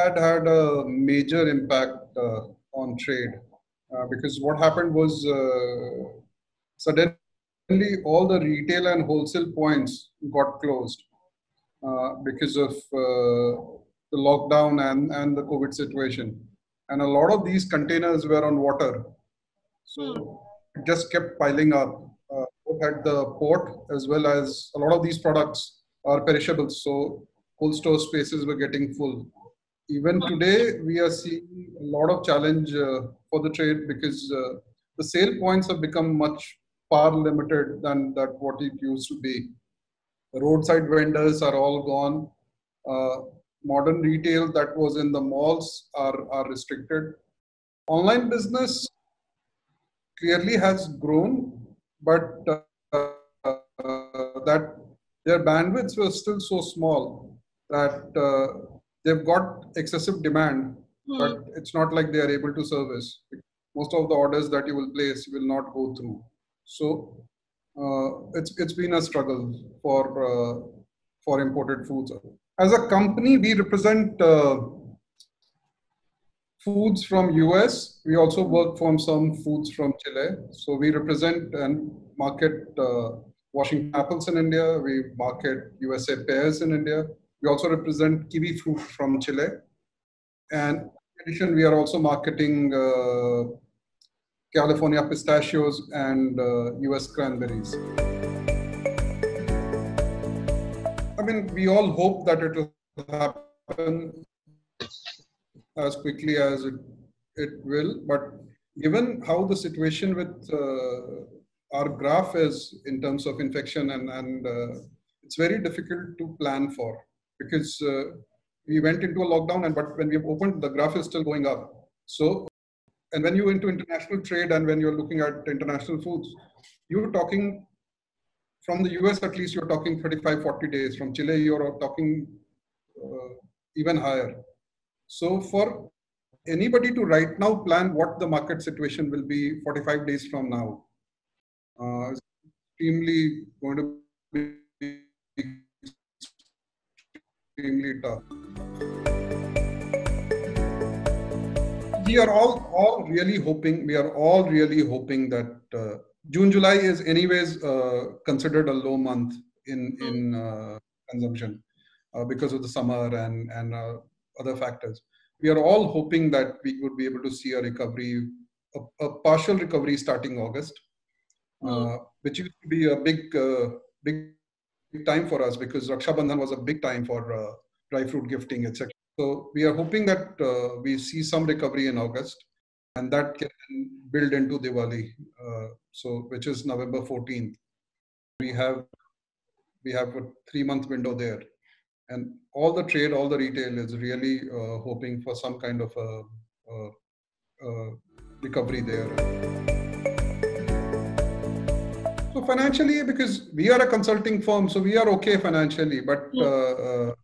had a major impact on trade because what happened was suddenly all the retail and wholesale points got closed because of the lockdown and the COVID situation. And a lot of these containers were on water. So it just kept piling up both at the port as well as a lot of these products are perishables. So cold store spaces were getting full. Even today, we are seeing a lot of challenge for the trade because the sale points have become much far limited than that what it used to be. The roadside vendors are all gone. Modern retail that was in the malls are restricted. Online business clearly has grown, but that their bandwidths were still so small that they've got excessive demand, but it's not like they are able to service. Most of the orders that you will place will not go through. So it's been a struggle for imported foods. As a company, we represent foods from US. We also work from some foods from Chile. So we represent and market Washington apples in India. We market USA pears in India. We also represent kiwi fruit from Chile. And in addition, we are also marketing California pistachios and US cranberries. I mean, we all hope that it will happen as quickly as it will, but given how the situation with our graph is in terms of infection and it's very difficult to plan for because we went into a lockdown but when we have opened, the graph is still going up. So, and when you into international trade and when you're looking at international foods, you're talking from the US at least you're talking 35, 40 days. From Chile, you're talking even higher. So for anybody to right now plan what the market situation will be 45 days from now, is extremely going to be extremely tough. We are all really hoping that June, July is anyways considered a low month in consumption because of the summer and other factors. We are all hoping that we would be able to see a recovery, a partial recovery starting August, which used to be a big time for us because Raksha Bandhan was a big time for dry fruit gifting, etc. So we are hoping that we see some recovery in August and that can build into Diwali, which is November 14th. We have a 3-month window there. And all the trade, all the retail is really hoping for some kind of a recovery there. So financially, because we are a consulting firm, so we are okay financially, but the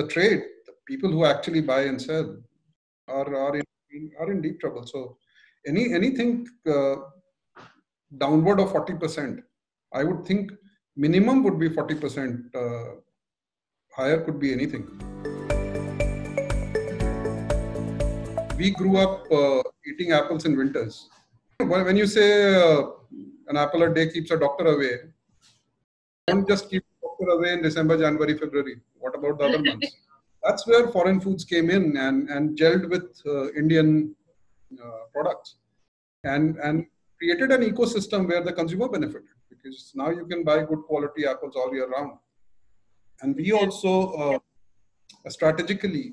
trade, the people who actually buy and sell are in deep trouble. So anything downward of 40%, I would think minimum would be 40%. Higher could be anything. We grew up eating apples in winters. When you say an apple a day keeps a doctor away, don't just keep a doctor away in December, January, February. What about the other months? That's where foreign foods came in and gelled with Indian products and created an ecosystem where the consumer benefited because now you can buy good quality apples all year round. And we also strategically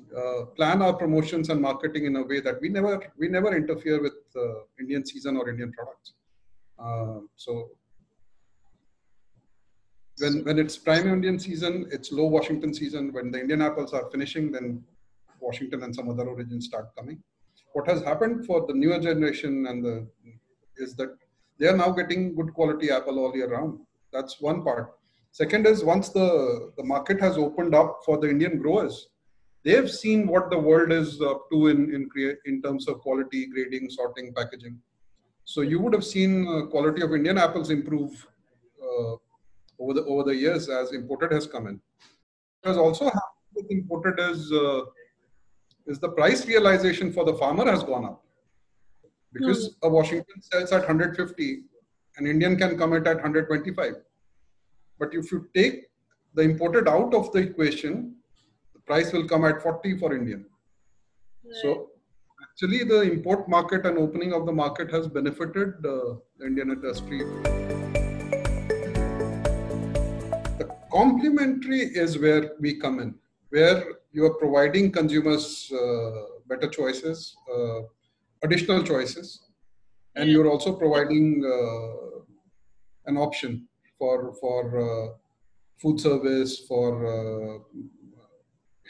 plan our promotions and marketing in a way that we never interfere with Indian season or Indian products. So when it's prime Indian season, it's low Washington season. When the Indian apples are finishing, then Washington and some other origins start coming. What has happened for the newer generation is that they are now getting good quality apple all year round. That's one part. Second is once the market has opened up for the Indian growers, they've seen what the world is up to in terms of quality, grading, sorting, packaging. So you would have seen quality of Indian apples improve over the years as imported has come in. What has also happened with imported is is the price realization for the farmer has gone up. Because a Washington sells at 150, an Indian can come at 125. But if you take the imported out of the equation, the price will come at 40 for Indian. Right. So actually the import market and opening of the market has benefited the Indian industry. The complementary is where we come in, where you are providing consumers better choices, additional choices, and you're also providing an option for food service, for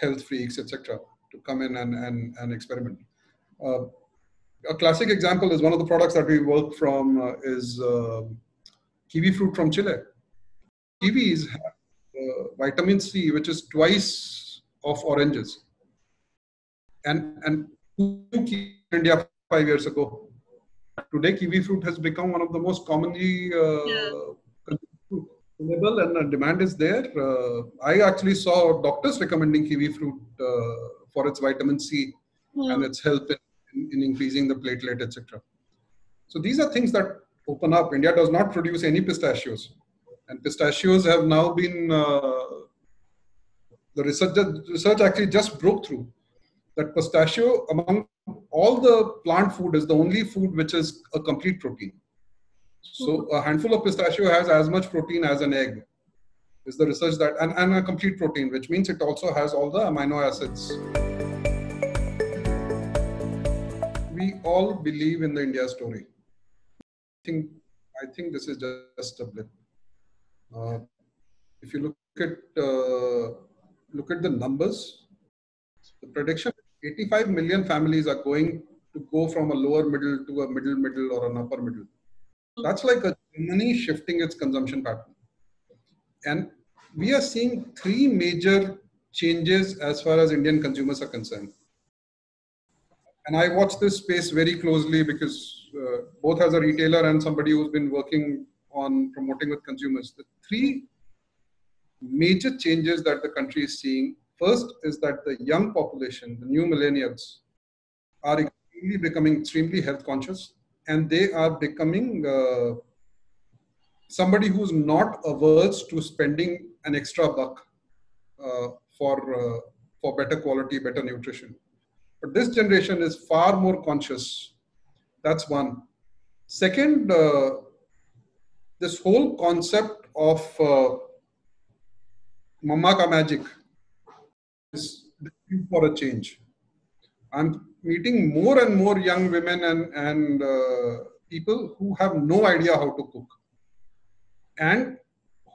health freaks, etc., to come in and experiment. A classic example is one of the products that we work from is kiwi fruit from Chile. Kiwis have vitamin C, which is twice of oranges. And who kiwi in India 5 years ago? Today, kiwi fruit has become one of the most commonly available, and demand is there. I actually saw doctors recommending kiwi fruit for its vitamin C and its help in increasing the platelet, etc. So these are things that open up. India does not produce any pistachios, and pistachios have now been the research actually just broke through that pistachio among all the plant food is the only food which is a complete protein. So a handful of pistachio has as much protein as an egg, is the research that, and a complete protein, which means it also has all the amino acids. We all believe in the India story. I think this is just a blip. If you look at the numbers, the prediction 85 million families are going to go from a lower middle to a middle or an upper middle. That's like a Germany shifting its consumption pattern. And we are seeing three major changes as far as Indian consumers are concerned. And I watch this space very closely because both as a retailer and somebody who's been working on promoting with consumers, the three major changes that the country is seeing. First is that the young population, the new millennials, are becoming extremely health conscious, and they are becoming somebody who's not averse to spending an extra buck for better quality, better nutrition. But this generation is far more conscious. That's one. Second, this whole concept of Mama Ka Magic is for a change. I'm meeting more and more young women and people who have no idea how to cook, and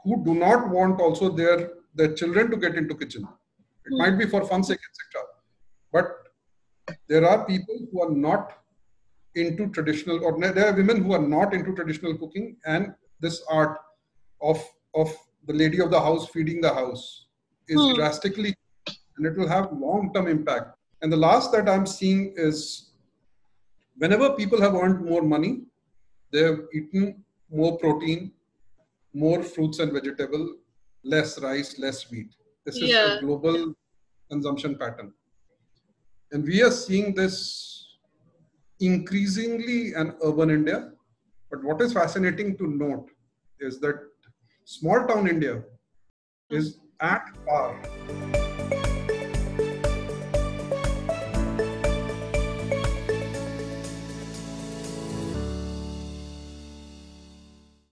who do not want also their children to get into kitchen. It might be for fun sake, etc. But there are people who are not into traditional, or there are women who are not into traditional cooking, and this art of the lady of the house feeding the house is drastically, and it will have long-term impact. And the last that I'm seeing is whenever people have earned more money, they have eaten more protein, more fruits and vegetables, less rice, less wheat. This is a global consumption pattern. And we are seeing this increasingly in urban India. But what is fascinating to note is that small town India is at par